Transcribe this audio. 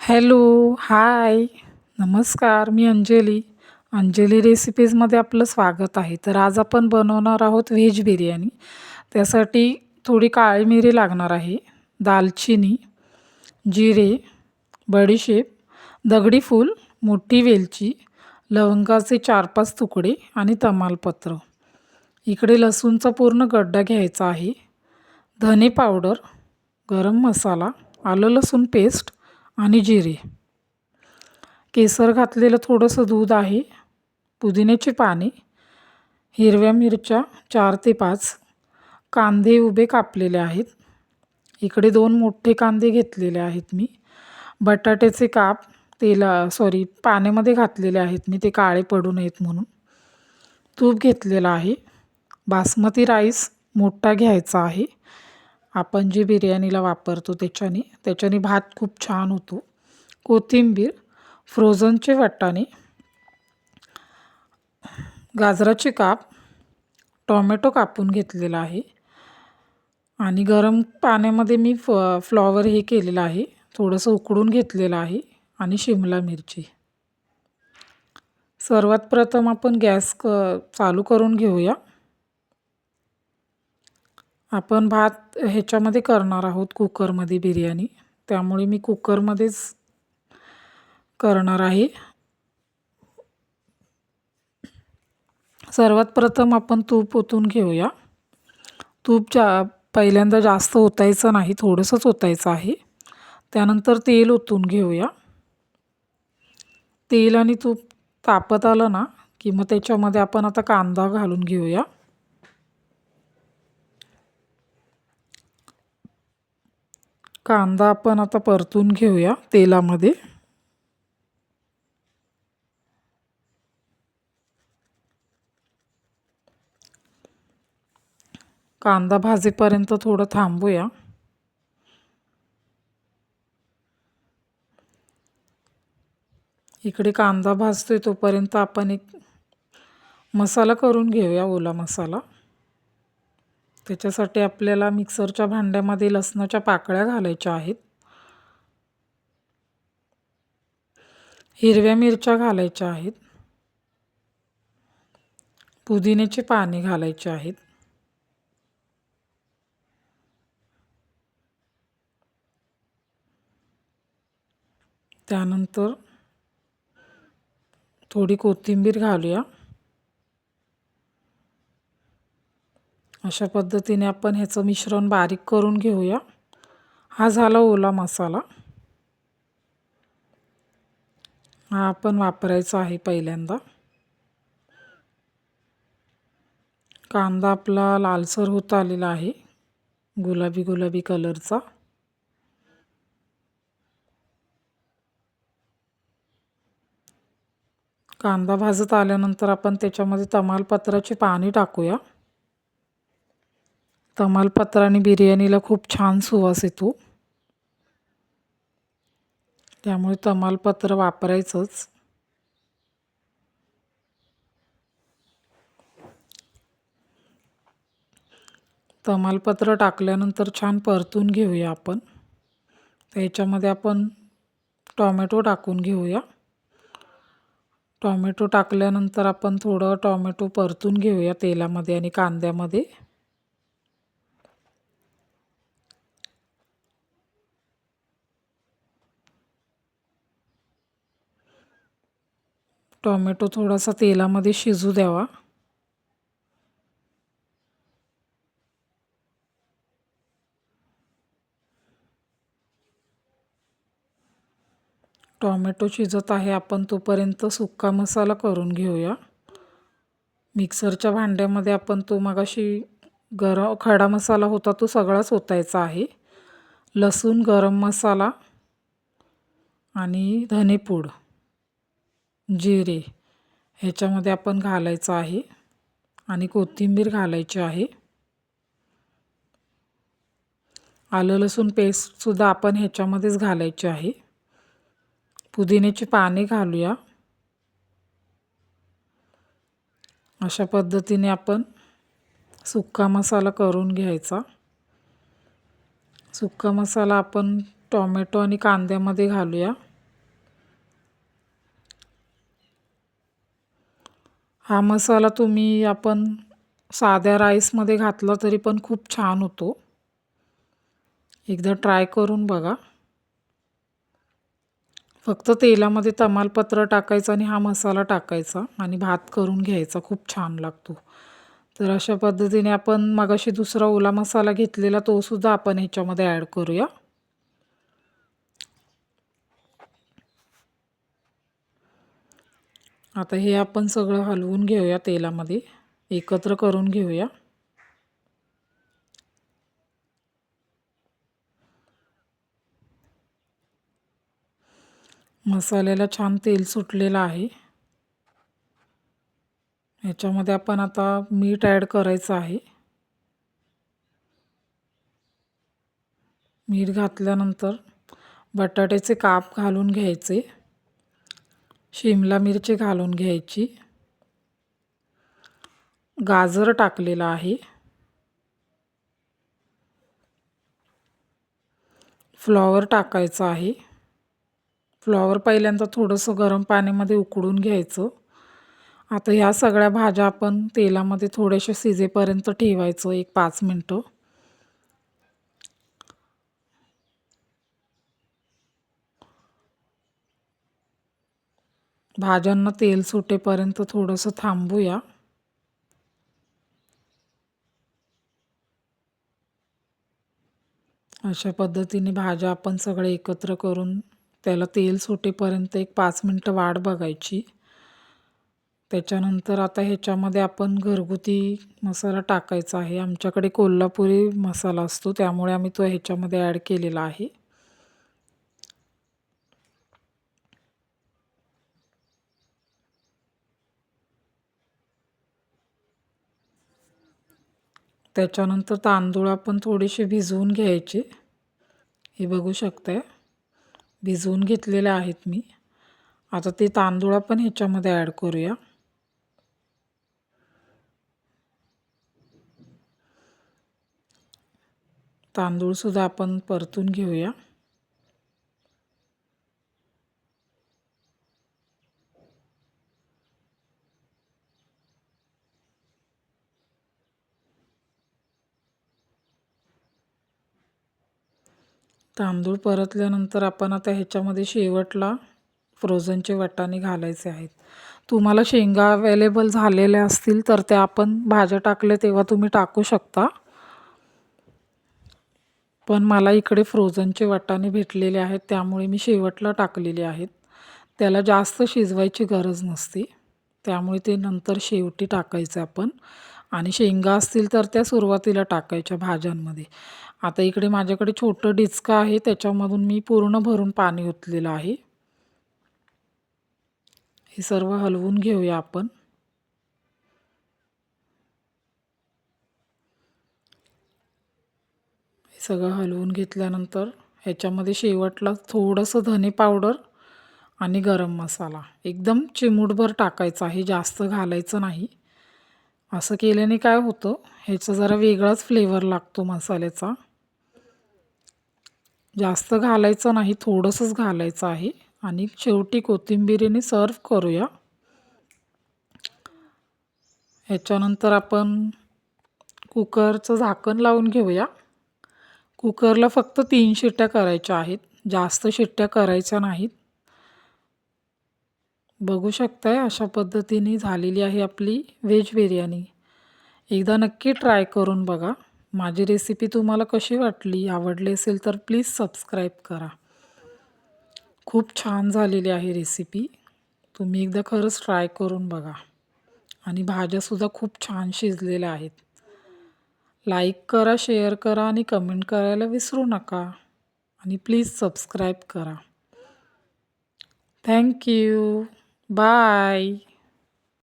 Hello, हाय, नमस्कार. मी अंजली. अंजली रेसिपीजमध्ये आपलं स्वागत आहे. तर आज आपण बनवणार आहोत व्हेज बिर्याणी. त्यासाठी थोडी काळी मिरी लागणार आहे, दालचिनी, जिरे, बडीशेप, दगडी फूल, मोठी वेलची, लवंगाचे 4-5 तुकडे आणि तमालपत्र. इकडे लसूणचा पूर्ण गड्डा घ्यायचा आहे, धने पावडर, गरम मसाला, आलं लसूण पेस्ट आणि जिरे. केसर घातलेलं थोडंसं दूध आहे, पुदिन्याची पाने, हिरव्या मिरच्या 4 ते 5, कांदे उभे कापलेले आहेत. इकडे 2 मोठे कांदे घेतलेले आहेत मी. बटाट्याचे काप पाण्यामध्ये घातलेले आहेत मी, ते काळे पडू नयेत म्हणून. तूप घेतलेलं आहे. बासमती राईस मोठा घ्यायचा आहे, आपण जे बिर्याणीला वापरतो त्याच्याने भात खूप छान होतो. कोथिंबीर, फ्रोझनचे वाटाणे, गाजराचे काप, टोमॅटो कापून घेतलेला आहे आणि गरम पाण्यामध्ये मी फ्लॉवर हे केलेलं आहे, थोडंसं उकळून घेतलेलं आहे आणि शिमला मिरची. सर्वात प्रथम आपण गॅस चालू करून घेऊया. आपण भात ह्याच्यामध्ये करणार आहोत, कुकरमध्ये बिर्याणी, त्यामुळे मी कुकरमध्येच करणार आहे. सर्वात प्रथम आपण तूप ओतून घेऊया. तूप पहिल्यांदा जास्त ओतायचं नाही, थोडंसंच ओतायचं आहे. त्यानंतर तेल ओतून घेऊया. तेल आणि तूप तापत आलं ना की मग त्याच्यामध्ये आपण आता कांदा घालून घेऊया. कांदा आपण आता परतून घेऊया तेलामध्ये. कांदा भाजेपर्यंत थोडं थांबूया. इकडे कांदा भाजतोय तोपर्यंत आपण एक मसाला करून घेऊया, ओला मसाला. त्याच्यासाठी आपल्याला मिक्सरच्या भांड्यामध्ये लसणाच्या पाकळ्या घालायच्या आहेत, हिरव्या मिरच्या घालायच्या आहेत, पुदिन्याची पाने घालायची आहेत, त्यानंतर थोडी कोथिंबीर घालूया. अशा पद्धतीने आपण ह्याचं मिश्रण बारीक करून घेऊया. हा झाला ओला मसाला, हा आपण वापरायचा आहे पहिल्यांदा. कांदा आपला लालसर होत आलेला आहे, गुलाबी गुलाबी कलरचा. कांदा भाजत आल्यानंतर आपण त्याच्यामध्ये तमालपत्राची पाने टाकूया. तमालपत्राने बिर्याणीला खूप छान सुवास येतो, त्यामुळे तमालपत्र वापरायचंच. तमालपत्र टाकल्यानंतर छान परतून घेऊया आपण. त्याच्यामध्ये आपण टोमॅटो टाकून घेऊया. टोमॅटो टाकल्यानंतर आपण थोडं टोमॅटो परतून घेऊया तेलामध्ये आणि कांद्यामध्ये. टोमॅटो थोडासा तेलामध्ये शिजू द्यावा. टोमॅटो शिजत आहे, आपण तोपर्यंत सुक्का मसाला करून घेऊया. मिक्सरच्या भांड्यामध्ये आपण तो मगाशी खडा मसाला होता तो सगळाच ओतायचा आहे. लसूण, गरम मसाला आणि धनेपूड, जिरे ह्याच्यामध्ये आपण घालायचं आहे आणि कोथिंबीर घालायची आहे. आलं लसूण पेस्टसुद्धा आपण ह्याच्यामध्येच घालायची आहे. पुदिन्याची पाने घालूया. अशा पद्धतीने आपण सुक्का मसाला करून घ्यायचा. सुक्का मसाला आपण टोमॅटो आणि कांद्यामध्ये घालूया. हा मसाला आपण साध्या राईसमध्ये घातला तरी पण खूप छान होतो. एकदा ट्राय करून बघा. फक्त तेलामध्ये तमालपत्र टाकायचं आणि हा मसाला टाकायचा आणि भात करून घ्यायचा. खूप छान लागतो. तर अशा पद्धतीने आपण मगाशी दुसरा ओला मसाला घेतलेला तो सुद्धा आपण ह्याच्यामध्ये ॲड करूया. आता हे आपण सगळं हलवून घेऊया तेलामध्ये, एकत्र करून घेऊया. मसाल्याला छान तेल सुटलेलं आहे. ह्याच्यामध्ये आपण आता मीठ ॲड करायचं आहे. मीठ घातल्यानंतर बटाट्याचे काप घालून घ्यायचे. शिमला मिरची घालून घ्यायची. गाजर टाकलेलं आहे. फ्लॉवर टाकायचं आहे. फ्लॉवर पहिल्यांदा थोडंसं गरम पाण्यामध्ये उकळून घ्यायचं. आता ह्या सगळ्या भाज्या आपण तेलामध्ये थोड्याशा शिजेपर्यंत ठेवायचं 1-5 मिनटं. भाज्यांना तेल सुटेपर्यंत थोडंसं थांबूया. अशा पद्धतीने भाज्या आपण सगळे एकत्र करून त्याला तेल सुटेपर्यंत 1-5 मिनटं वाट बघायची. त्याच्यानंतर आता ह्याच्यामध्ये आपण घरगुती मसाला टाकायचा आहे. आमच्याकडे कोल्हापुरी मसाला असतो त्यामुळे आम्ही तो ह्याच्यामध्ये ॲड केलेला आहे. त्याच्यानंतर तांदूळ आपण थोडेसे भिजवून घ्यायचे. हे बघू शकताय भिजवून घेतलेले आहेत मी. आता ते तांदूळ आपण ह्याच्यामध्ये ॲड करूया. तांदूळसुद्धा आपण परतून घेऊया. तांदूळ परतल्यानंतर आपण आता ह्याच्यामध्ये शेवटला फ्रोझनचे वाटाणे घालायचे आहेत. तुम्हाला शेंगा अवेलेबल झालेल्या असतील तर त्या आपण भाज्या टाकल्या तेव्हा तुम्ही टाकू शकता. पण मला इकडे फ्रोझनचे वाटाणे भेटलेले आहेत त्यामुळे मी शेवटला टाकलेले आहेत. त्याला जास्त शिजवायची गरज नसते त्यामुळे ते नंतर शेवटी टाकायचे आपण. आणि शेंगा असतील तर त्या सुरुवातीला टाकायच्या भाज्यांमध्ये. आता इकडे माझ्याकडे छोटं डिचका आहे त्याच्यामधून मी पूर्ण भरून पाणी ओतलेलं आहे. हे सर्व हलवून घेऊया आपण. हे सगळं हलवून घेतल्यानंतर ह्याच्यामध्ये शेवटला थोडंसं धने पावडर आणि गरम मसाला एकदम चिमूटभर टाकायचा आहे, जास्त घालायचं नाही. असं केल्याने काय होतं ह्याचा जरा वेगळाच फ्लेवर लागतो मसाल्याचा. जास्त घालायचं नाही, थोडंसंच घालायचं आहे. आणि शेवटी कोथिंबिरीने सर्व करूया. ह्याच्यानंतर आपण कुकरचं झाकण लावून घेऊया. कुकरला फक्त 3 शिट्ट्या करायच्या आहेत, जास्त शिट्ट्या करायच्या नाहीत. बघू शकताय अशा पद्धतीने झालेली आहे आपली व्हेज बिर्याणी. एकदा नक्की ट्राय करून बघा. माझी रेसिपी तुम्हाला कशी वाटली, आवडली असेल तर प्लीज सबस्क्राईब करा. खूप छान झालेली आहे रेसिपी. तुम्ही एकदा खरंच ट्राय करून बघा. आणि भाज्यासुद्धा खूप छान शिजलेल्या आहेत. लाईक करा, शेअर करा आणि कमेंट करायला विसरू नका. आणि प्लीज सबस्क्राईब करा. Thank you. बाय.